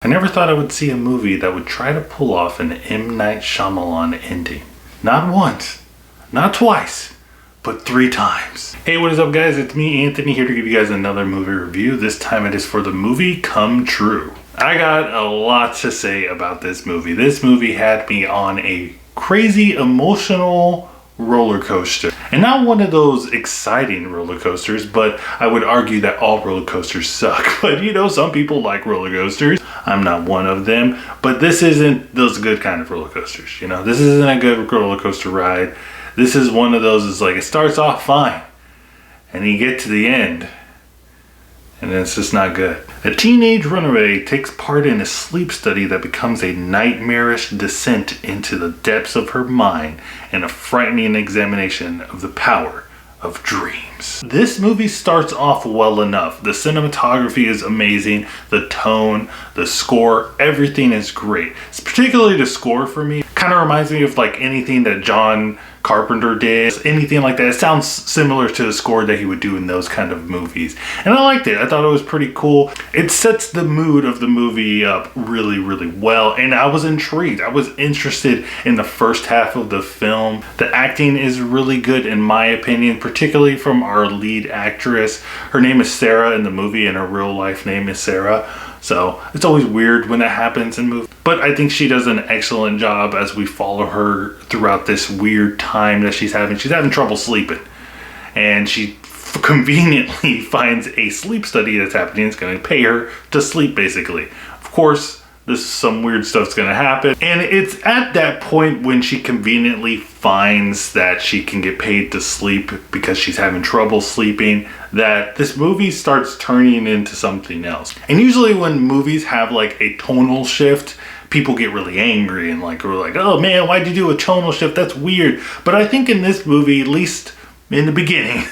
I never thought I would see a movie that would try to pull off an M. Night Shyamalan ending. Not once, not twice, but 3 times. Hey, what is up guys? It's me, Anthony, here to give you guys another movie review. This time it is for the movie Come True. I got a lot to say about this movie. This movie had me on a crazy emotional roller coaster. And not one of those exciting roller coasters, but I would argue that all roller coasters suck. But you know, some people like roller coasters. I'm not one of them, but this isn't those good kind of roller coasters. You know, this isn't a good roller coaster ride. This is one of those, it's like it starts off fine and you get to the end and it's just not good. A teenage runaway takes part in a sleep study that becomes a nightmarish descent into the depths of her mind and a frightening examination of the power of dreams. This movie starts off well enough. The cinematography is amazing, the tone, the score, everything is great. It's particularly the score for me. Kind of reminds me of like anything that John Carpenter did, anything like that. It sounds similar to the score that he would do in those kind of movies. And I liked it. I thought it was pretty cool. It sets the mood of the movie up really, really well. And I was intrigued. I was interested in the first half of the film. The acting is really good in my opinion, particularly from our lead actress. Her name is Sarah in the movie and her real life name is Sarah. So it's always weird when that happens in movies. But I think she does an excellent job as we follow her throughout this weird time that she's having. She's having trouble sleeping. And she conveniently finds a sleep study that's happening. It's going to pay her to sleep, basically. Of course, some weird stuff's going to happen. And it's at that point when she conveniently finds that she can get paid to sleep because she's having trouble sleeping that this movie starts turning into something else. And usually when movies have like a tonal shift, people get really angry and like, we're like, oh man, why'd you do a tonal shift? That's weird. But I think in this movie, at least in the beginning,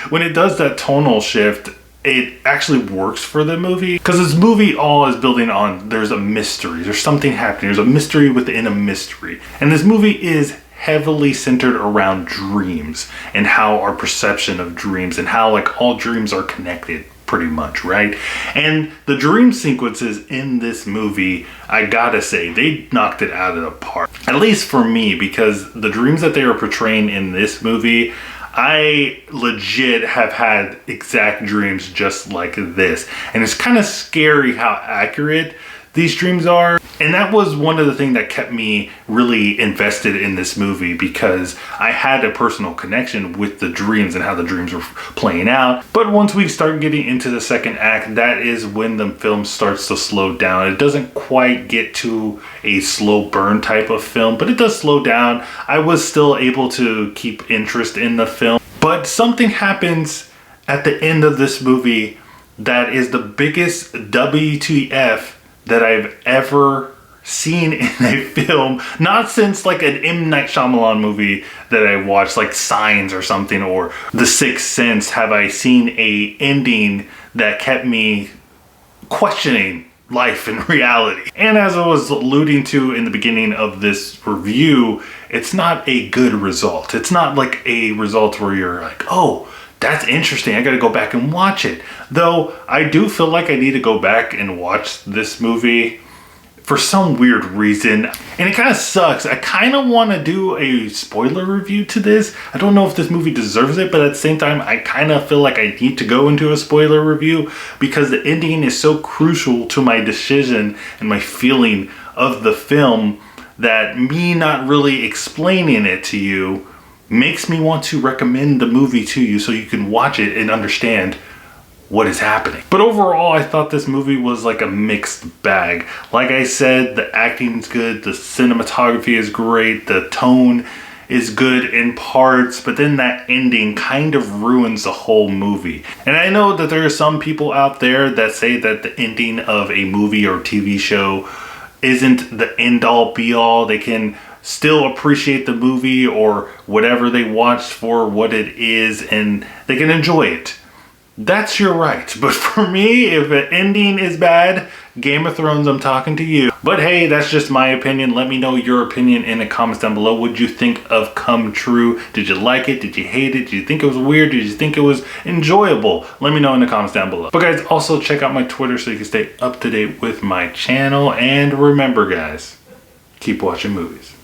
when it does that tonal shift, it actually works for the movie. Because this movie all is building on, there's a mystery. There's something happening. There's a mystery within a mystery. And this movie is heavily centered around dreams and how our perception of dreams and how like all dreams are connected pretty much, right? And the dream sequences in this movie, I gotta say, they knocked it out of the park. At least for me, because the dreams that they are portraying in this movie, I legit have had exact dreams just like this. And it's kind of scary how accurate these dreams are. And that was one of the things that kept me really invested in this movie because I had a personal connection with the dreams and how the dreams were playing out. But once we start getting into the second act, that is when the film starts to slow down. It doesn't quite get to a slow burn type of film, but it does slow down. I was still able to keep interest in the film. But something happens at the end of this movie that is the biggest WTF that I've ever seen in a film. Not since like an M. Night Shyamalan movie that I watched, like Signs or something, or The Sixth Sense, have I seen a ending that kept me questioning life and reality. And as I was alluding to in the beginning of this review, it's not a good result. It's not like a result where you're like, oh, that's interesting, I gotta go back and watch it. Though I do feel like I need to go back and watch this movie for some weird reason. And it kind of sucks. I kind of want to do a spoiler review to this. I don't know if this movie deserves it, but at the same time, I kind of feel like I need to go into a spoiler review because the ending is so crucial to my decision and my feeling of the film that me not really explaining it to you makes me want to recommend the movie to you so you can watch it and understand what is happening. But overall, I thought this movie was like a mixed bag. Like I said, the acting's good, the cinematography is great, the tone is good in parts, but then that ending kind of ruins the whole movie. And I know that there are some people out there that say that the ending of a movie or TV show isn't the end all be all. They can still appreciate the movie or whatever they watched for what it is and they can enjoy it. that's your right. But for me, if an ending is bad, Game of Thrones, I'm talking to you. But hey, that's just my opinion. Let me know your opinion in the comments down below. What did you think of Come True? Did you like it? Did you hate it? Did you think it was weird? Did you think it was enjoyable? Let me know in the comments down below. But guys, also check out my Twitter so you can stay up to date with my channel. And remember guys, keep watching movies.